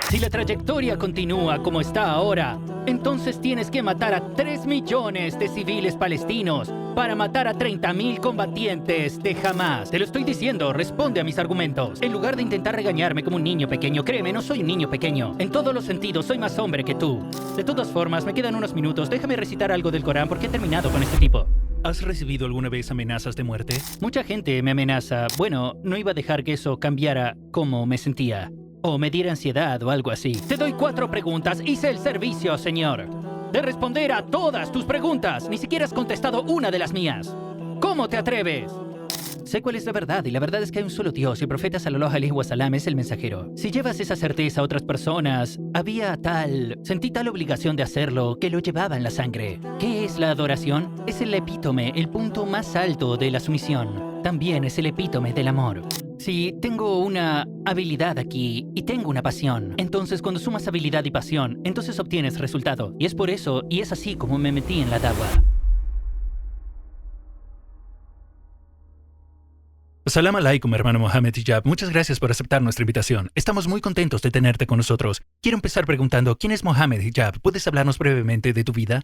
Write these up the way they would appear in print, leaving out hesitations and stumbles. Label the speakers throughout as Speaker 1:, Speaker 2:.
Speaker 1: Si la trayectoria continúa como está ahora, entonces tienes que matar a 3 millones de civiles palestinos para matar a 30.000 combatientes de Hamas. Te lo estoy diciendo, responde a mis argumentos. En lugar de intentar regañarme como un niño pequeño, créeme, no soy un niño pequeño. En todos los sentidos, soy más hombre que tú. De todas formas, me quedan unos minutos. Déjame recitar algo del Corán porque he terminado con este tipo. ¿Has recibido alguna vez amenazas de muerte? Mucha gente me amenaza. Bueno, no iba a dejar que eso cambiara cómo me sentía. O me diera ansiedad o algo así. Te doy 4 preguntas. Hice el servicio, señor, de responder a todas tus preguntas. Ni siquiera has contestado una de las mías. ¿Cómo te atreves? Sé cuál es la verdad, y la verdad es que hay un solo Dios, y el profeta sallallahu alaihi wasallam es el mensajero. Si llevas esa certeza a otras personas, sentí tal obligación de hacerlo que lo llevaba en la sangre. ¿Qué es la adoración? Es el epítome, el punto más alto de la sumisión. También es el epítome del amor. Si tengo una habilidad aquí y tengo una pasión, entonces cuando sumas habilidad y pasión, entonces obtienes resultado. Y es por eso, y es así como me metí en la da'wa. Salam alaikum, hermano Mohammed Hijab. Muchas gracias por aceptar nuestra invitación. Estamos muy contentos de tenerte con nosotros. Quiero empezar preguntando, ¿quién es Mohammed Hijab? ¿Puedes hablarnos brevemente de tu vida?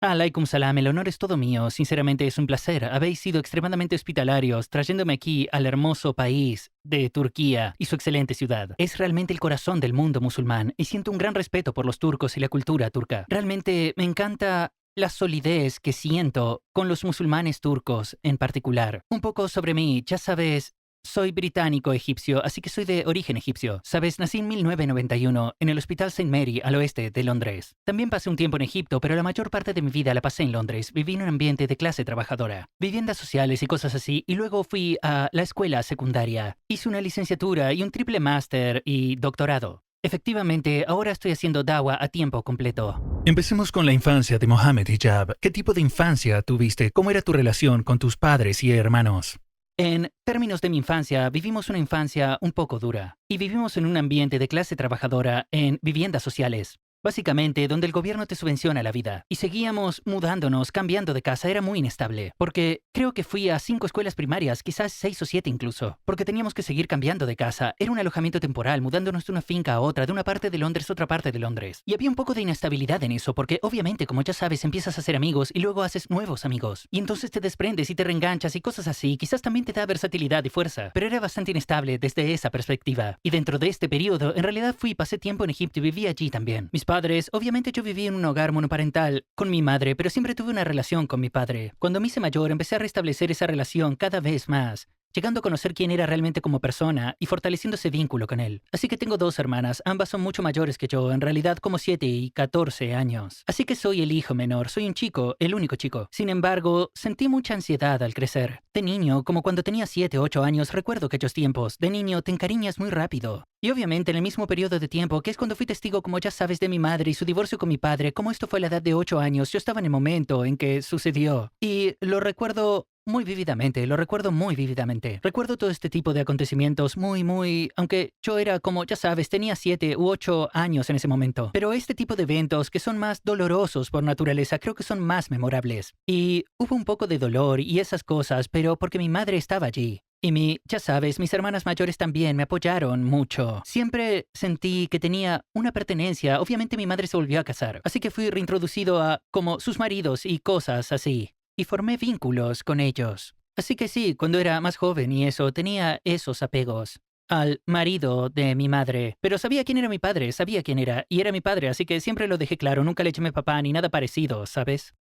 Speaker 1: Alaikum salam, el honor es todo mío. Sinceramente es un placer. Habéis sido extremadamente hospitalarios, trayéndome aquí al hermoso país de Turquía y su excelente ciudad. Es realmente el corazón del mundo musulmán y siento un gran respeto por los turcos y la cultura turca. Realmente me encanta la solidez que siento con los musulmanes turcos en particular. Un poco sobre mí, ya sabes, soy británico-egipcio, así que soy de origen egipcio. Sabes, nací en 1991 en el Hospital St. Mary al oeste de Londres. También pasé un tiempo en Egipto, pero la mayor parte de mi vida la pasé en Londres. Viví en un ambiente de clase trabajadora, viviendas sociales y cosas así, y luego fui a la escuela secundaria. Hice una licenciatura y un triple máster y doctorado. Efectivamente, ahora estoy haciendo da'wa a tiempo completo. Empecemos con la infancia de Mohammed Hijab. ¿Qué tipo de infancia tuviste? ¿Cómo era tu relación con tus padres y hermanos? En términos de mi infancia, vivimos una infancia un poco dura. Y vivimos en un ambiente de clase trabajadora en viviendas sociales. Básicamente, donde el gobierno te subvenciona la vida. Y seguíamos mudándonos, cambiando de casa. Era muy inestable. Porque creo que fui a 5 escuelas primarias, quizás 6 o 7 incluso. Porque teníamos que seguir cambiando de casa. Era un alojamiento temporal, mudándonos de una finca a otra, de una parte de Londres a otra parte de Londres. Y había un poco de inestabilidad en eso, porque obviamente, como ya sabes, empiezas a hacer amigos y luego haces nuevos amigos. Y entonces te desprendes y te reenganchas y cosas así. Quizás también te da versatilidad y fuerza. Pero era bastante inestable desde esa perspectiva. Y dentro de este periodo, en realidad pasé tiempo en Egipto y viví allí también. Mis padres, obviamente yo viví en un hogar monoparental con mi madre, pero siempre tuve una relación con mi padre. Cuando me hice mayor, empecé a restablecer esa relación cada vez más, llegando a conocer quién era realmente como persona y fortaleciendo ese vínculo con él. Así que tengo 2 hermanas, ambas son mucho mayores que yo, en realidad como 7 y 14 años. Así que soy el hijo menor, soy un chico, el único chico. Sin embargo, sentí mucha ansiedad al crecer. De niño, como cuando tenía 7 o 8 años, recuerdo aquellos tiempos. De niño te encariñas muy rápido. Y obviamente en el mismo periodo de tiempo, que es cuando fui testigo, como ya sabes, de mi madre y su divorcio con mi padre, como esto fue a la edad de 8 años, yo estaba en el momento en que sucedió. Y lo recuerdo muy vívidamente, lo recuerdo muy vívidamente. Recuerdo todo este tipo de acontecimientos aunque yo era como, ya sabes, tenía 7 u 8 años en ese momento. Pero este tipo de eventos que son más dolorosos por naturaleza, creo que son más memorables. Y hubo un poco de dolor y esas cosas, pero porque mi madre estaba allí. Y ya sabes, mis hermanas mayores también me apoyaron mucho. Siempre sentí que tenía una pertenencia. Obviamente mi madre se volvió a casar, así que fui reintroducido a como sus maridos y cosas así. Y formé vínculos con ellos. Así que sí, cuando era más joven y eso, tenía esos apegos al marido de mi madre. Pero sabía quién era mi padre, sabía quién era, y era mi padre, así que siempre lo dejé claro, nunca le llamé papá ni nada parecido, ¿sabes?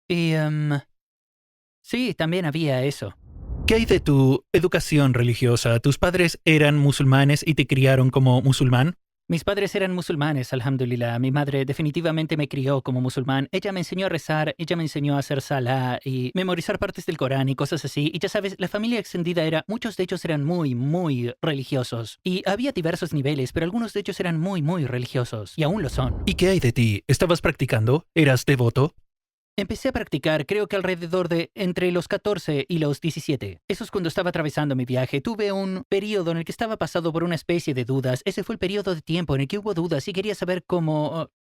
Speaker 1: Y, sí, también había eso. ¿Qué hay de tu educación religiosa? ¿Tus padres eran musulmanes y te criaron como musulmán? Mis padres eran musulmanes, alhamdulillah. Mi madre definitivamente me crió como musulmán. Ella me enseñó a rezar, ella me enseñó a hacer salah y memorizar partes del Corán y cosas así. Y ya sabes, la familia extendida muchos de ellos eran muy religiosos. Y había diversos niveles, pero algunos de ellos eran muy religiosos. Y aún lo son. ¿Y qué hay de ti? ¿Estabas practicando? ¿Eras devoto? Empecé a practicar, creo que alrededor de entre los 14 y los 17. Eso es cuando estaba atravesando mi viaje. Tuve un periodo en el que estaba pasado por una especie de dudas. Ese fue el periodo de tiempo en el que hubo dudas y quería saber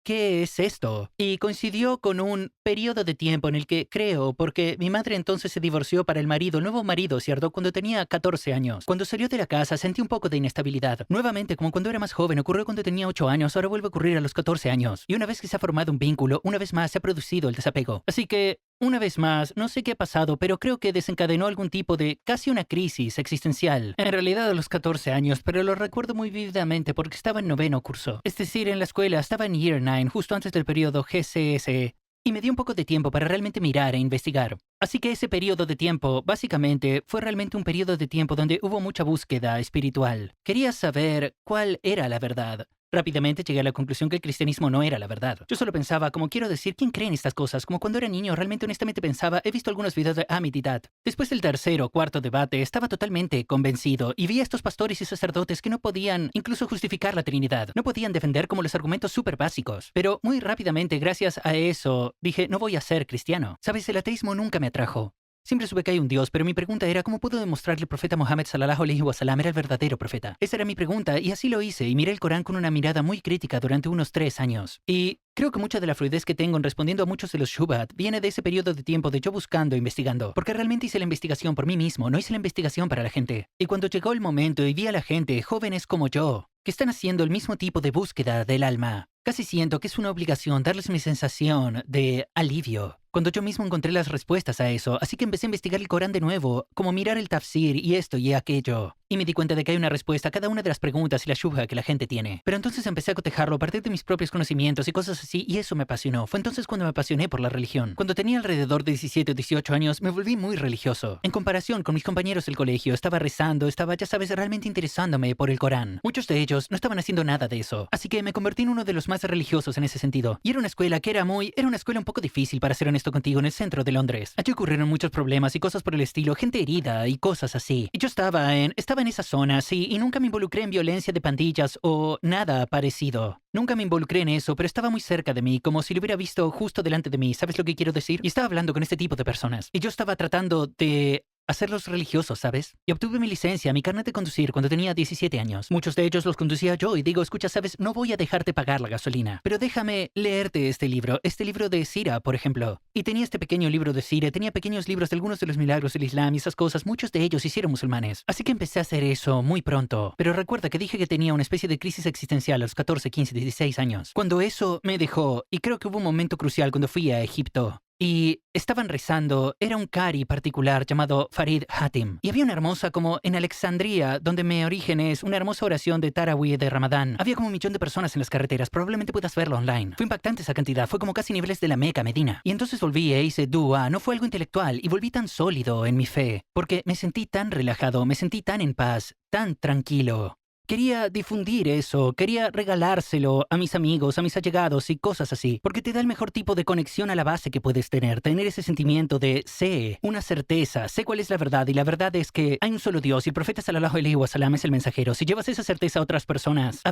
Speaker 1: ¿qué es esto? Y coincidió con un periodo de tiempo en el que creo, porque mi madre entonces se divorció para el nuevo marido, ¿cierto? Cuando tenía 14 años. Cuando salió de la casa sentí un poco de inestabilidad. Nuevamente, como cuando era más joven, ocurrió cuando tenía 8 años, ahora vuelve a ocurrir a los 14 años. Y una vez que se ha formado un vínculo, una vez más se ha producido el desapego. Así que, una vez más, no sé qué ha pasado, pero creo que desencadenó algún tipo de casi una crisis existencial. En realidad a los 14 años, pero lo recuerdo muy vívidamente porque estaba en noveno curso. Es decir, en la escuela, estaba en Year 9, justo antes del periodo GCSE. Y me dio un poco de tiempo para realmente mirar e investigar. Así que ese periodo de tiempo, básicamente, fue realmente un periodo de tiempo donde hubo mucha búsqueda espiritual. Quería saber cuál era la verdad. Rápidamente llegué a la conclusión que el cristianismo no era la verdad. Yo solo pensaba, como quiero decir, ¿quién cree en estas cosas? Como cuando era niño, realmente honestamente pensaba, he visto algunos videos de Amit y Dad. Después del tercer o cuarto debate, estaba totalmente convencido y vi a estos pastores y sacerdotes que no podían incluso justificar la Trinidad. No podían defender como los argumentos súper básicos. Pero muy rápidamente, gracias a eso, dije, no voy a ser cristiano. Sabes, el ateísmo nunca me atrajo. Siempre supe que hay un Dios, pero mi pregunta era ¿cómo puedo demostrar que el profeta Mohammed sallallahu alaihi wasallam era el verdadero profeta? Esa era mi pregunta y así lo hice y miré el Corán con una mirada muy crítica durante unos 3 años. Y creo que mucha de la fluidez que tengo en respondiendo a muchos de los shubhat viene de ese periodo de tiempo de yo buscando e investigando. Porque realmente hice la investigación por mí mismo, no hice la investigación para la gente. Y cuando llegó el momento y vi a la gente, jóvenes como yo, que están haciendo el mismo tipo de búsqueda del alma, casi siento que es una obligación darles mi sensación de alivio. Cuando yo mismo encontré las respuestas a eso, así que empecé a investigar el Corán de nuevo, como mirar el tafsir y esto y aquello. Y me di cuenta de que hay una respuesta a cada una de las preguntas y la shubha que la gente tiene. Pero entonces empecé a cotejarlo a partir de mis propios conocimientos y cosas así, y eso me apasionó. Fue entonces cuando me apasioné por la religión. Cuando tenía alrededor de 17 o 18 años, me volví muy religioso. En comparación con mis compañeros del colegio, estaba rezando, estaba, ya sabes, realmente interesándome por el Corán. Muchos de ellos no estaban haciendo nada de eso. Así que me convertí en uno de los más religiosos en ese sentido. Y era una escuela que era una escuela un poco difícil, para ser honesto contigo, en el centro de Londres. Allí ocurrieron muchos problemas y cosas por el estilo, gente herida y cosas así. Y yo estaba en esa zona, sí, y nunca me involucré en violencia de pandillas o nada parecido. Nunca me involucré en eso, pero estaba muy cerca de mí, como si lo hubiera visto justo delante de mí. ¿Sabes lo que quiero decir? Y estaba hablando con este tipo de personas. Y yo estaba tratando de hacerlos religiosos, ¿sabes? Y obtuve mi licencia, mi carnet de conducir cuando tenía 17 años. Muchos de ellos los conducía yo y digo, escucha, ¿sabes? No voy a dejarte pagar la gasolina, pero déjame leerte este libro de Sira, por ejemplo. Y tenía este pequeño libro de Sira, tenía pequeños libros de algunos de los milagros del Islam y esas cosas. Muchos de ellos hicieron musulmanes. Así que empecé a hacer eso muy pronto. Pero recuerda que dije que tenía una especie de crisis existencial a los 14, 15, 16 años. Cuando eso me dejó, y creo que hubo un momento crucial cuando fui a Egipto. Y estaban rezando, era un qari particular llamado Farid Hatim. Y había una hermosa, como en Alexandria, donde mi origen es, una hermosa oración de Tarawih de Ramadán. Había como 1 millón de personas en las carreteras, probablemente puedas verlo online. Fue impactante esa cantidad, fue como casi niveles de la Meca, Medina. Y entonces volví e hice dua, no fue algo intelectual, y volví tan sólido en mi fe, porque me sentí tan relajado, me sentí tan en paz, tan tranquilo. Quería difundir eso, quería regalárselo a mis amigos, a mis allegados y cosas así, porque te da el mejor tipo de conexión a la base que puedes tener ese sentimiento de sé, una certeza, sé cuál es la verdad, y la verdad es que hay un solo Dios y el profeta sallallahu alaihi wasallam es el mensajero. Si llevas esa certeza a otras personas,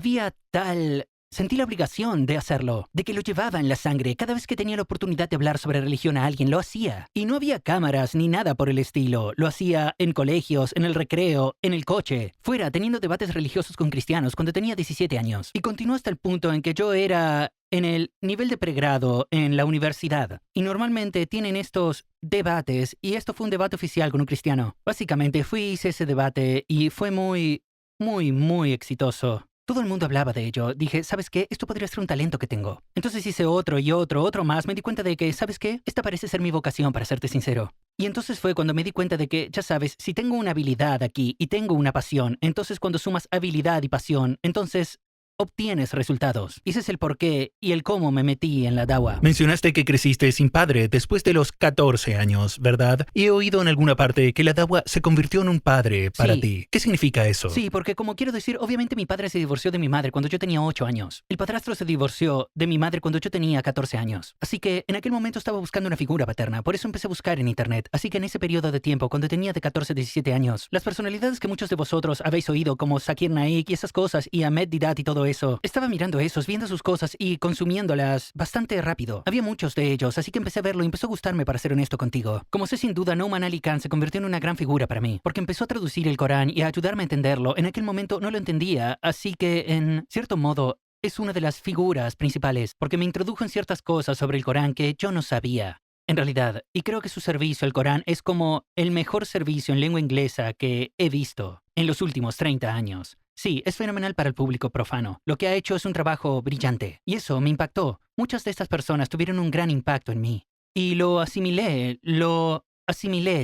Speaker 1: sentí la obligación de hacerlo, de que lo llevaba en la sangre. Cada vez que tenía la oportunidad de hablar sobre religión a alguien, lo hacía. Y no había cámaras ni nada por el estilo. Lo hacía en colegios, en el recreo, en el coche, fuera, teniendo debates religiosos con cristianos cuando tenía 17 años. Y continuó hasta el punto en que yo era en el nivel de pregrado en la universidad. Y normalmente tienen estos debates, y esto fue un debate oficial con un cristiano. Básicamente hice ese debate y fue muy, muy, muy exitoso. Todo el mundo hablaba de ello. Dije, ¿sabes qué? Esto podría ser un talento que tengo. Entonces hice otro y otro más. Me di cuenta de que, ¿sabes qué? Esta parece ser mi vocación, para serte sincero. Y entonces fue cuando me di cuenta de que, ya sabes, si tengo una habilidad aquí y tengo una pasión, entonces cuando sumas habilidad y pasión, entonces obtienes resultados. Ese es el porqué y el cómo me metí en la dawa.
Speaker 2: Mencionaste que creciste sin padre después de los 14 años, ¿verdad? Y he oído en alguna parte que la dawa se convirtió en un padre para ti. ¿Qué significa eso?
Speaker 1: Sí, porque como quiero decir, obviamente mi padre se divorció de mi madre cuando yo tenía 8 años. El padrastro se divorció de mi madre cuando yo tenía 14 años. Así que en aquel momento estaba buscando una figura paterna. Por eso empecé a buscar en internet. Así que en ese periodo de tiempo, cuando tenía de 14 a 17 años, las personalidades que muchos de vosotros habéis oído, como Zakir Naik y esas cosas, y Ahmed Didat y todo eso, estaba mirando esos, viendo sus cosas y consumiéndolas bastante rápido. Había muchos de ellos, así que empecé a verlo y empezó a gustarme, para ser honesto contigo. Como sé sin duda, Nouman Ali Khan se convirtió en una gran figura para mí, porque empezó a traducir el Corán y a ayudarme a entenderlo. En aquel momento no lo entendía, así que, en cierto modo, es una de las figuras principales porque me introdujo en ciertas cosas sobre el Corán que yo no sabía. En realidad, y creo que su servicio al Corán es como el mejor servicio en lengua inglesa que he visto en los últimos 30 años. Sí, es fenomenal para el público profano. Lo que ha hecho es un trabajo brillante. Y eso me impactó. Muchas de estas personas tuvieron un gran impacto en mí. Y lo asimilé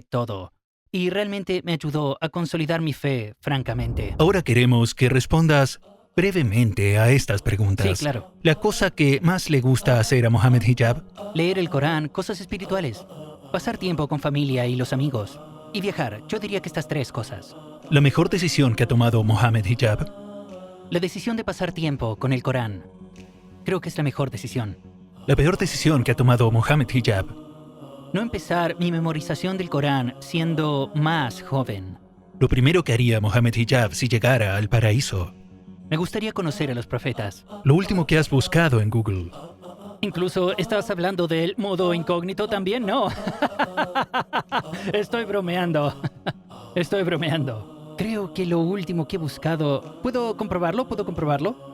Speaker 1: todo. Y realmente me ayudó a consolidar mi fe, francamente.
Speaker 2: Ahora queremos que respondas brevemente a estas preguntas.
Speaker 1: Sí, claro.
Speaker 2: La cosa que más le gusta hacer a Mohammed Hijab.
Speaker 1: Leer el Corán, cosas espirituales. Pasar tiempo con familia y los amigos. Y viajar. Yo diría que estas 3 cosas.
Speaker 2: La mejor decisión que ha tomado Mohammed Hijab.
Speaker 1: La decisión de pasar tiempo con el Corán. Creo que es la mejor decisión.
Speaker 2: La peor decisión que ha tomado Mohammed Hijab.
Speaker 1: No empezar mi memorización del Corán siendo más joven.
Speaker 2: Lo primero que haría Mohammed Hijab si llegara al paraíso.
Speaker 1: Me gustaría conocer a los profetas.
Speaker 2: Lo último que has buscado en Google.
Speaker 1: Incluso, ¿estás hablando del modo incógnito también? No. Estoy bromeando. Creo que lo último que he buscado... ¿Puedo comprobarlo?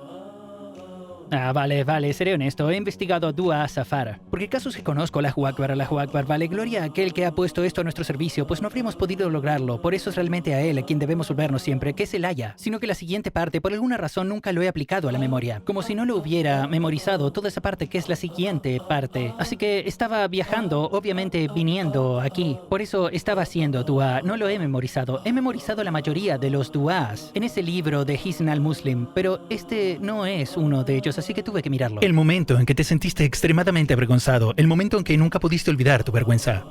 Speaker 1: Ah, vale, seré honesto. He investigado Dua Safar. Porque casos que conozco, Allahu Akbar, vale, gloria a aquel que ha puesto esto a nuestro servicio, pues no habríamos podido lograrlo. Por eso es realmente a él a quien debemos volvernos siempre, que es el haya. Sino que la siguiente parte, por alguna razón, nunca lo he aplicado a la memoria. Como si no lo hubiera memorizado toda esa parte que es la siguiente parte. Así que estaba viajando, obviamente viniendo aquí. Por eso estaba haciendo dua. No lo he memorizado. He memorizado la mayoría de los duas en ese libro de Hisn al-Muslim, pero este no es uno de ellos. Así que tuve que mirarlo.
Speaker 2: El momento en que te sentiste extremadamente avergonzado, el momento en que nunca pudiste olvidar tu vergüenza.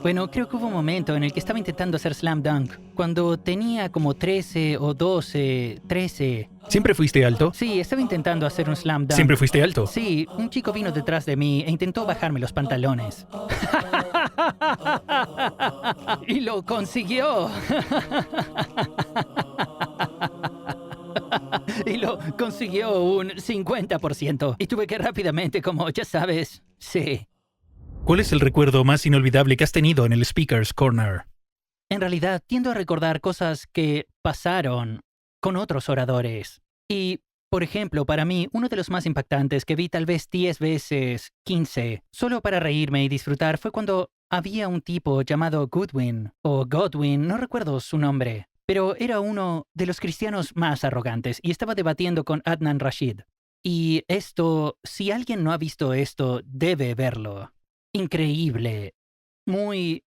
Speaker 1: Bueno, creo que hubo un momento en el que estaba intentando hacer slam dunk, cuando tenía como 13 o 12, 13.
Speaker 2: ¿Siempre fuiste alto?
Speaker 1: Sí, estaba intentando hacer un slam dunk.
Speaker 2: ¿Siempre fuiste alto?
Speaker 1: Sí, un chico vino detrás de mí e intentó bajarme los pantalones. Y lo consiguió. Y lo consiguió un 50%. Y tuve que rápidamente, como ya sabes, sí.
Speaker 2: ¿Cuál es el recuerdo más inolvidable que has tenido en el Speaker's Corner?
Speaker 1: En realidad, tiendo a recordar cosas que pasaron con otros oradores. Y, por ejemplo, para mí, uno de los más impactantes que vi tal vez 10 veces, 15, solo para reírme y disfrutar, fue cuando había un tipo llamado Goodwin, o Godwin, no recuerdo su nombre, pero era uno de los cristianos más arrogantes y estaba debatiendo con Adnan Rashid. Y esto, si alguien no ha visto esto, debe verlo. Increíble. Muy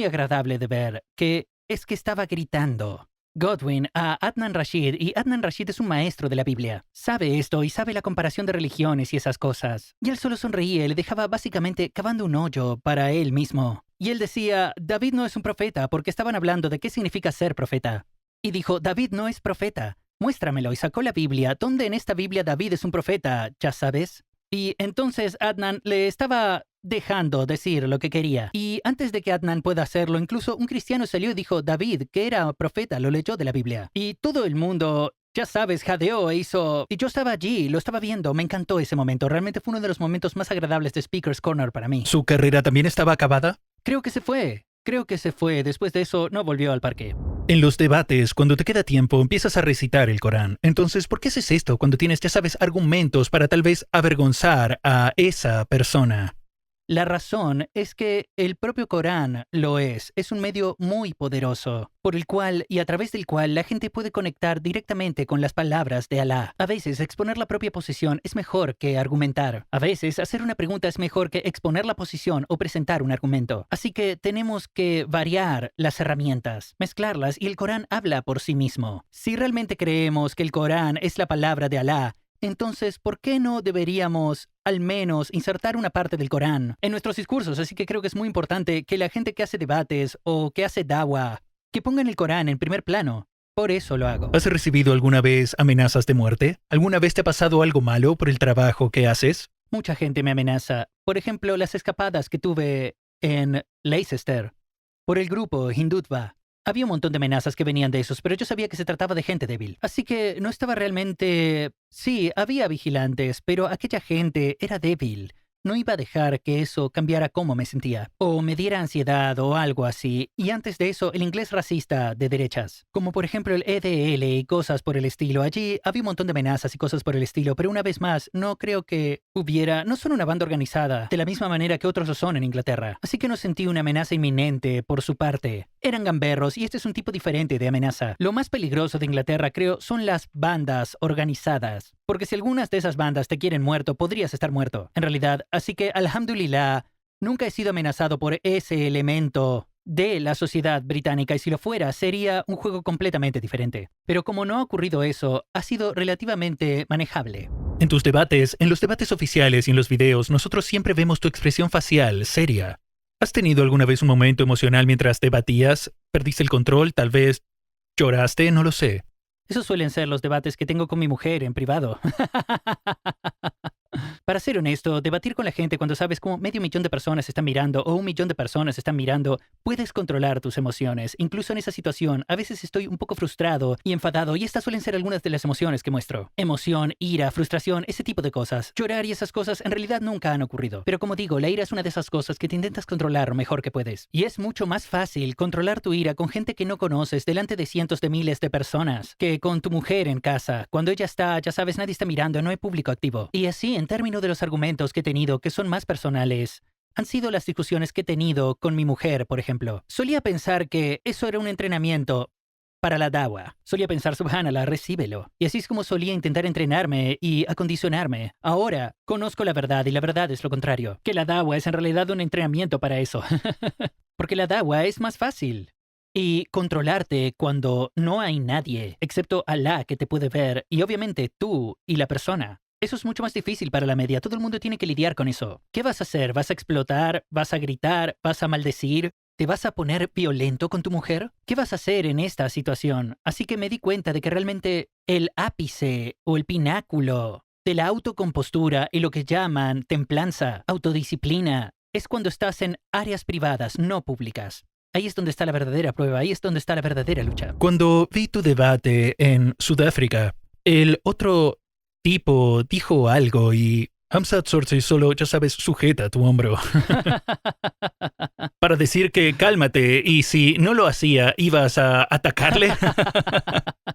Speaker 1: agradable de ver, que es que estaba gritando Godwin a Adnan Rashid, y Adnan Rashid es un maestro de la Biblia. Sabe esto y sabe la comparación de religiones y esas cosas. Y él solo sonreía y le dejaba básicamente cavando un hoyo para él mismo. Y él decía, David no es un profeta, porque estaban hablando de qué significa ser profeta. Y dijo, David no es profeta. Muéstramelo. Y sacó la Biblia. ¿Dónde en esta Biblia David es un profeta? ¿Ya sabes? Y entonces Adnan le estaba dejando decir lo que quería. Y antes de que Adnan pueda hacerlo, incluso un cristiano salió y dijo, David, que era profeta, lo leyó de la Biblia. Y todo el mundo, ya sabes, jadeó e hizo... Y yo estaba allí, lo estaba viendo, me encantó ese momento. Realmente fue uno de los momentos más agradables de Speaker's Corner para mí.
Speaker 2: ¿Su carrera también estaba acabada?
Speaker 1: Creo que se fue. Después de eso, no volvió al parque.
Speaker 2: En los debates, cuando te queda tiempo, empiezas a recitar el Corán. Entonces, ¿por qué haces esto cuando tienes, ya sabes, argumentos para tal vez avergonzar a esa persona?
Speaker 1: La razón es que el propio Corán lo es. Es un medio muy poderoso, por el cual y a través del cual la gente puede conectar directamente con las palabras de Alá. A veces exponer la propia posición es mejor que argumentar. A veces hacer una pregunta es mejor que exponer la posición o presentar un argumento. Así que tenemos que variar las herramientas, mezclarlas, y el Corán habla por sí mismo. Si realmente creemos que el Corán es la palabra de Alá, entonces, ¿por qué no deberíamos al menos insertar una parte del Corán en nuestros discursos? Así que creo que es muy importante que la gente que hace debates o que hace da'wah, que pongan el Corán en primer plano. Por eso lo hago.
Speaker 2: ¿Has recibido alguna vez amenazas de muerte? ¿Alguna vez te ha pasado algo malo por el trabajo que haces?
Speaker 1: Mucha gente me amenaza. Por ejemplo, las escapadas que tuve en Leicester por el grupo Hindutva. Había un montón de amenazas que venían de esos, pero yo sabía que se trataba de gente débil. Así que no estaba realmente... Sí, había vigilantes, pero aquella gente era débil. No iba a dejar que eso cambiara cómo me sentía, o me diera ansiedad o algo así. Y antes de eso, el inglés racista de derechas, como por ejemplo el EDL y cosas por el estilo. Allí había un montón de amenazas y cosas por el estilo, pero una vez más, no creo que no son una banda organizada de la misma manera que otros lo son en Inglaterra. Así que no sentí una amenaza inminente por su parte. Eran gamberros y este es un tipo diferente de amenaza. Lo más peligroso de Inglaterra, creo, son las bandas organizadas. Porque si algunas de esas bandas te quieren muerto, podrías estar muerto, en realidad. Así que, alhamdulillah, nunca he sido amenazado por ese elemento de la sociedad británica y si lo fuera, sería un juego completamente diferente. Pero como no ha ocurrido eso, ha sido relativamente manejable.
Speaker 2: En tus debates, en los debates oficiales y en los videos, nosotros siempre vemos tu expresión facial, seria. ¿Has tenido alguna vez un momento emocional mientras debatías? ¿Perdiste el control? ¿Tal vez lloraste? No lo sé.
Speaker 1: Esos suelen ser los debates que tengo con mi mujer en privado. Para ser honesto, debatir con la gente cuando sabes como 500,000 de personas están mirando o 1,000,000 de personas están mirando, puedes controlar tus emociones. Incluso en esa situación, a veces estoy un poco frustrado y enfadado y estas suelen ser algunas de las emociones que muestro. Emoción, ira, frustración, ese tipo de cosas. Llorar y esas cosas en realidad nunca han ocurrido. Pero como digo, la ira es una de esas cosas que te intentas controlar lo mejor que puedes. Y es mucho más fácil controlar tu ira con gente que no conoces delante de cientos de miles de personas que con tu mujer en casa. Cuando ella está, ya sabes, nadie está mirando, no hay público activo. Y así, en términos de los argumentos que he tenido que son más personales, han sido las discusiones que he tenido con mi mujer, por ejemplo. Solía pensar que eso era un entrenamiento para la dawa. Solía pensar, subhanallah, recíbelo. Y así es como solía intentar entrenarme y acondicionarme. Ahora conozco la verdad y la verdad es lo contrario. Que la dawa es en realidad un entrenamiento para eso. Porque la dawa es más fácil. Y controlarte cuando no hay nadie, excepto Allah que te puede ver, y obviamente tú y la persona. Eso es mucho más difícil para la media. Todo el mundo tiene que lidiar con eso. ¿Qué vas a hacer? ¿Vas a explotar? ¿Vas a gritar? ¿Vas a maldecir? ¿Te vas a poner violento con tu mujer? ¿Qué vas a hacer en esta situación? Así que me di cuenta de que realmente el ápice o el pináculo de la autocompostura y lo que llaman templanza, autodisciplina, es cuando estás en áreas privadas, no públicas. Ahí es donde está la verdadera prueba, ahí es donde está la verdadera lucha.
Speaker 2: Cuando vi tu debate en Sudáfrica, el otro tipo dijo algo y Hamzat Sorsi solo, ya sabes, sujeta tu hombro para decir que cálmate y si no lo hacía, ibas a atacarle.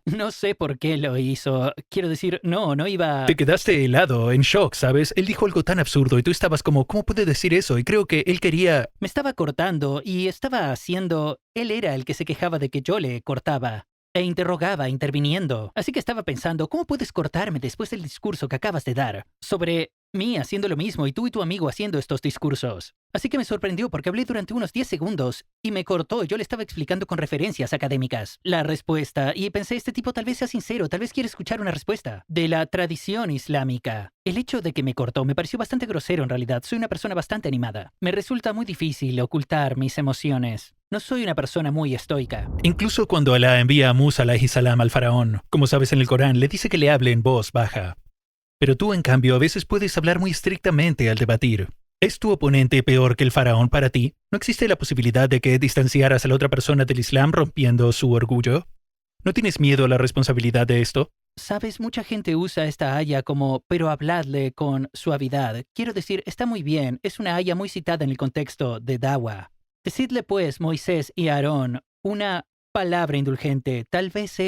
Speaker 1: No sé por qué lo hizo. Quiero decir, no iba...
Speaker 2: Te quedaste helado, en shock, ¿sabes? Él dijo algo tan absurdo y tú estabas como, ¿cómo puede decir eso? Y creo que él quería...
Speaker 1: Me estaba cortando y estaba haciendo... Él era el que se quejaba de que yo le cortaba. E interrogaba, interviniendo. Así que estaba pensando, ¿cómo puedes cortarme después del discurso que acabas de dar? Sobre mí haciendo lo mismo y tú y tu amigo haciendo estos discursos. Así que me sorprendió porque hablé durante unos 10 segundos y me cortó. Yo le estaba explicando con referencias académicas la respuesta y pensé, este tipo tal vez sea sincero, tal vez quiere escuchar una respuesta de la tradición islámica. El hecho de que me cortó me pareció bastante grosero en realidad. Soy una persona bastante animada. Me resulta muy difícil ocultar mis emociones. No soy una persona muy estoica.
Speaker 2: Incluso cuando Alá envía a Musa alayhi salam al faraón, como sabes en el Corán, le dice que le hable en voz baja. Pero tú, en cambio, a veces puedes hablar muy estrictamente al debatir. ¿Es tu oponente peor que el faraón para ti? ¿No existe la posibilidad de que distanciaras a la otra persona del Islam rompiendo su orgullo? ¿No tienes miedo a la responsabilidad de esto?
Speaker 1: Sabes, mucha gente usa esta aya como, pero habladle con suavidad. Quiero decir, está muy bien, es una aya muy citada en el contexto de Dawa. Decidle pues, Moisés y Aarón, una palabra indulgente, tal vez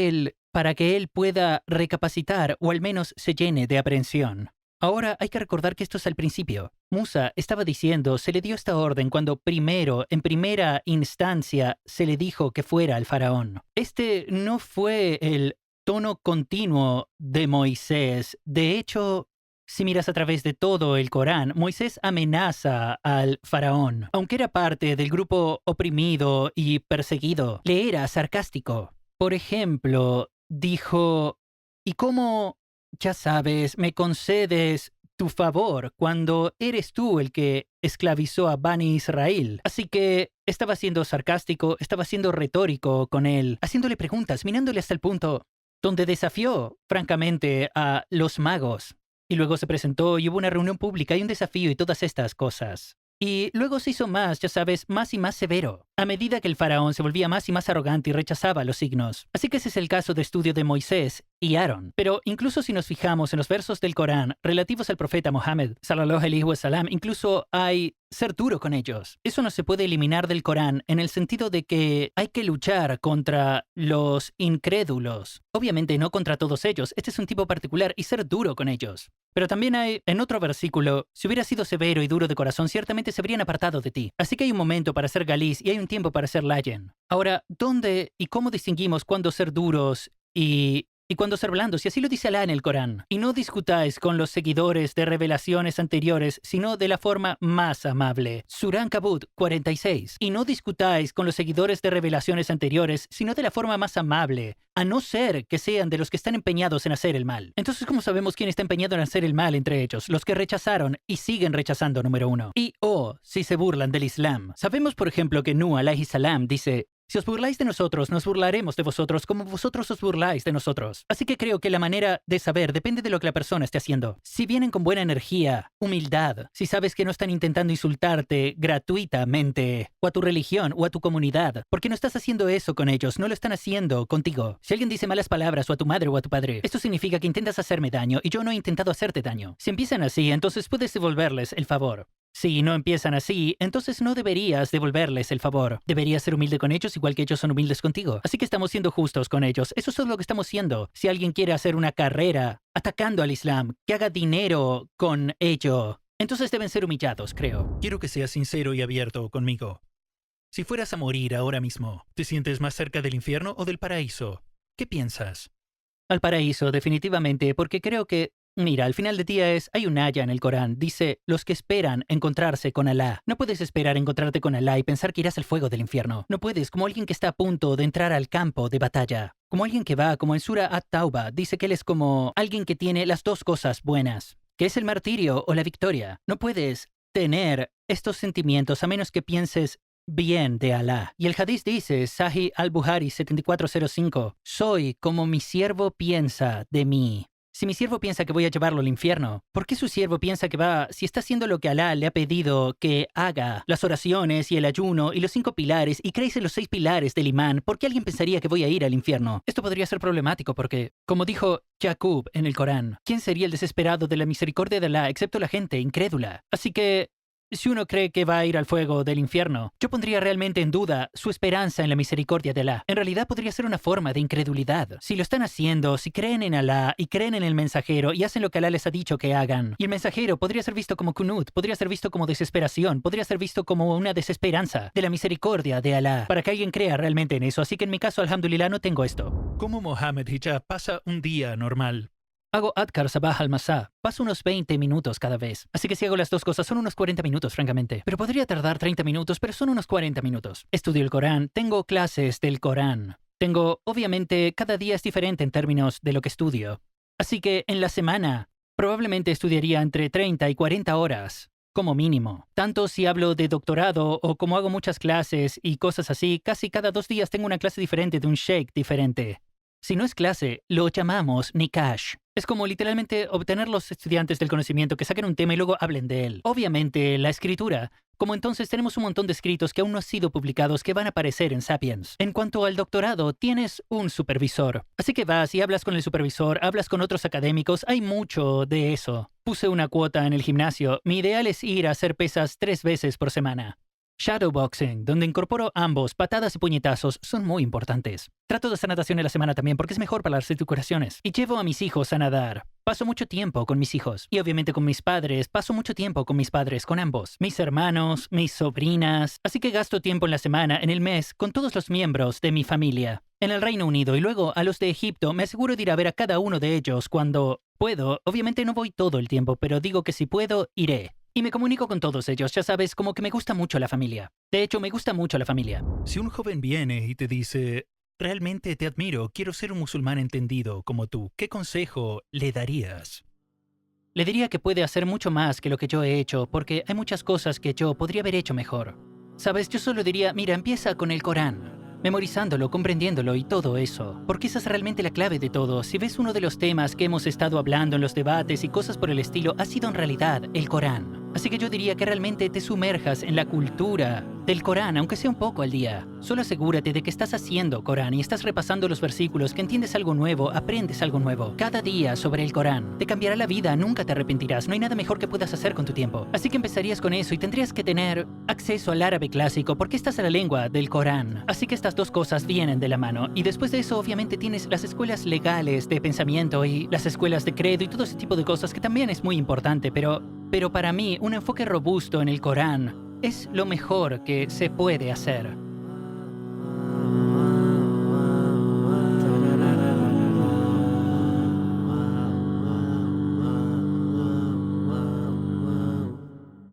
Speaker 1: para que él pueda recapacitar o al menos se llene de aprehensión. Ahora hay que recordar que esto es al principio. Musa estaba diciendo, se le dio esta orden cuando primero, en primera instancia, se le dijo que fuera al faraón. Este no fue el tono continuo de Moisés. De hecho, si miras a través de todo el Corán, Moisés amenaza al faraón. Aunque era parte del grupo oprimido y perseguido, le era sarcástico. Por ejemplo, dijo, ¿y cómo, ya sabes, me concedes tu favor cuando eres tú el que esclavizó a Bani Israel? Así que estaba siendo sarcástico, estaba siendo retórico con él, haciéndole preguntas, mirándole hasta el punto donde desafió, francamente, a los magos. Y luego se presentó y hubo una reunión pública y un desafío y todas estas cosas. Y luego se hizo más, ya sabes, más y más severo, a medida que el faraón se volvía más y más arrogante y rechazaba los signos. Así que ese es el caso de estudio de Moisés y Aarón. Pero incluso si nos fijamos en los versos del Corán relativos al profeta Mohammed, sallallahu alaihi wasallam, incluso hay ser duro con ellos. Eso no se puede eliminar del Corán en el sentido de que hay que luchar contra los incrédulos. Obviamente no contra todos ellos, este es un tipo particular, y ser duro con ellos. Pero también hay, en otro versículo, si hubieras sido severo y duro de corazón, ciertamente se habrían apartado de ti. Así que hay un momento para ser galiz y hay un tiempo para ser layen. Ahora, ¿dónde y cómo distinguimos cuándo ser duros y cuándo ser blandos? Y así lo dice Alá en el Corán. Y no discutáis con los seguidores de revelaciones anteriores, sino de la forma más amable. Surah Ankabut 46. Y no discutáis con los seguidores de revelaciones anteriores, sino de la forma más amable, a no ser que sean de los que están empeñados en hacer el mal. Entonces, ¿cómo sabemos quién está empeñado en hacer el mal entre ellos? Los que rechazaron y siguen rechazando, número uno. Y si se burlan del Islam. Sabemos, por ejemplo, que Nuh alayhi salam dice: si os burláis de nosotros, nos burlaremos de vosotros como vosotros os burláis de nosotros. Así que creo que la manera de saber depende de lo que la persona esté haciendo. Si vienen con buena energía, humildad, si sabes que no están intentando insultarte gratuitamente, o a tu religión, o a tu comunidad, porque no estás haciendo eso con ellos, no lo están haciendo contigo. Si alguien dice malas palabras o a tu madre o a tu padre, esto significa que intentas hacerme daño y yo no he intentado hacerte daño. Si empiezan así, entonces puedes devolverles el favor. Si no empiezan así, entonces no deberías devolverles el favor. Deberías ser humilde con ellos igual que ellos son humildes contigo. Así que estamos siendo justos con ellos. Eso es todo lo que estamos haciendo. Si alguien quiere hacer una carrera atacando al Islam, que haga dinero con ello, entonces deben ser humillados, creo.
Speaker 2: Quiero que seas sincero y abierto conmigo. Si fueras a morir ahora mismo, ¿te sientes más cerca del infierno o del paraíso? ¿Qué piensas?
Speaker 1: Al paraíso, definitivamente, porque creo que mira, al final del día hay un aya en el Corán. Dice, los que esperan encontrarse con Alá. No puedes esperar encontrarte con Alá y pensar que irás al fuego del infierno. No puedes, como alguien que está a punto de entrar al campo de batalla. Como alguien que va, como en Surah At-Tauba, dice que él es como alguien que tiene las dos cosas buenas, que es el martirio o la victoria. No puedes tener estos sentimientos a menos que pienses bien de Alá. Y el hadith dice, Sahih al-Buhari 7405, soy como mi siervo piensa de mí. Si mi siervo piensa que voy a llevarlo al infierno, ¿por qué su siervo piensa que va, si está haciendo lo que Alá le ha pedido que haga, las oraciones y el ayuno y los 5 pilares, y creéis en los 6 pilares del imán, ¿por qué alguien pensaría que voy a ir al infierno? Esto podría ser problemático porque, como dijo Jacob en el Corán, ¿quién sería el desesperado de la misericordia de Alá excepto la gente incrédula? Así que si uno cree que va a ir al fuego del infierno, yo pondría realmente en duda su esperanza en la misericordia de Alá. En realidad podría ser una forma de incredulidad. Si lo están haciendo, si creen en Alá y creen en el mensajero y hacen lo que Alá les ha dicho que hagan, y el mensajero podría ser visto como kunut, podría ser visto como desesperación, podría ser visto como una desesperanza de la misericordia de Alá, para que alguien crea realmente en eso. Así que en mi caso, alhamdulillah, no tengo esto.
Speaker 2: ¿Cómo Mohammed Hijab pasa un día normal?
Speaker 1: Hago adkar sabah al-masá. Paso unos 20 minutos cada vez. Así que si hago las dos cosas, son unos 40 minutos, francamente. Pero podría tardar 30 minutos, pero son unos 40 minutos. Estudio el Corán, tengo clases del Corán. Obviamente, cada día es diferente en términos de lo que estudio. Así que en la semana, probablemente estudiaría entre 30 y 40 horas, como mínimo. Tanto si hablo de doctorado o como hago muchas clases y cosas así, casi cada 2 días tengo una clase diferente de un sheikh diferente. Si no es clase, lo llamamos nikash. Es como literalmente obtener los estudiantes del conocimiento que saquen un tema y luego hablen de él. Obviamente, la escritura. Como entonces tenemos un montón de escritos que aún no han sido publicados que van a aparecer en Sapiens. En cuanto al doctorado, tienes un supervisor. Así que vas y hablas con el supervisor, hablas con otros académicos, hay mucho de eso. Puse una cuota en el gimnasio. Mi ideal es ir a hacer pesas 3 veces por semana. Shadowboxing, donde incorporo ambos, patadas y puñetazos, son muy importantes. Trato de hacer natación en la semana también porque es mejor para las articulaciones. Y llevo a mis hijos a nadar. Paso mucho tiempo con mis hijos. Y obviamente con mis padres. Paso mucho tiempo con mis padres, con ambos. Mis hermanos, mis sobrinas. Así que gasto tiempo en la semana, en el mes, con todos los miembros de mi familia. En el Reino Unido y luego a los de Egipto me aseguro de ir a ver a cada uno de ellos cuando puedo. Obviamente no voy todo el tiempo, pero digo que si puedo, iré. Y me comunico con todos ellos, ya sabes, como que me gusta mucho la familia. De hecho, me gusta mucho la familia.
Speaker 2: Si un joven viene y te dice, realmente te admiro, quiero ser un musulmán entendido como tú, ¿qué consejo le darías?
Speaker 1: Le diría que puede hacer mucho más que lo que yo he hecho, porque hay muchas cosas que yo podría haber hecho mejor. Sabes, yo solo diría, mira, empieza con el Corán, memorizándolo, comprendiéndolo y todo eso, porque esa es realmente la clave de todo. Si ves uno de los temas que hemos estado hablando en los debates y cosas por el estilo, ha sido en realidad el Corán. Así que yo diría que realmente te sumerjas en la cultura del Corán, aunque sea un poco al día. Solo asegúrate de que estás haciendo Corán y estás repasando los versículos, que entiendes algo nuevo, aprendes algo nuevo. Cada día sobre el Corán. Te cambiará la vida, nunca te arrepentirás. No hay nada mejor que puedas hacer con tu tiempo. Así que empezarías con eso y tendrías que tener acceso al árabe clásico, porque esta es la lengua del Corán. Así que estas dos cosas vienen de la mano. Y después de eso, obviamente, tienes las escuelas legales de pensamiento y las escuelas de credo y todo ese tipo de cosas, que también es muy importante, pero para mí, un enfoque robusto en el Corán es lo mejor que se puede hacer.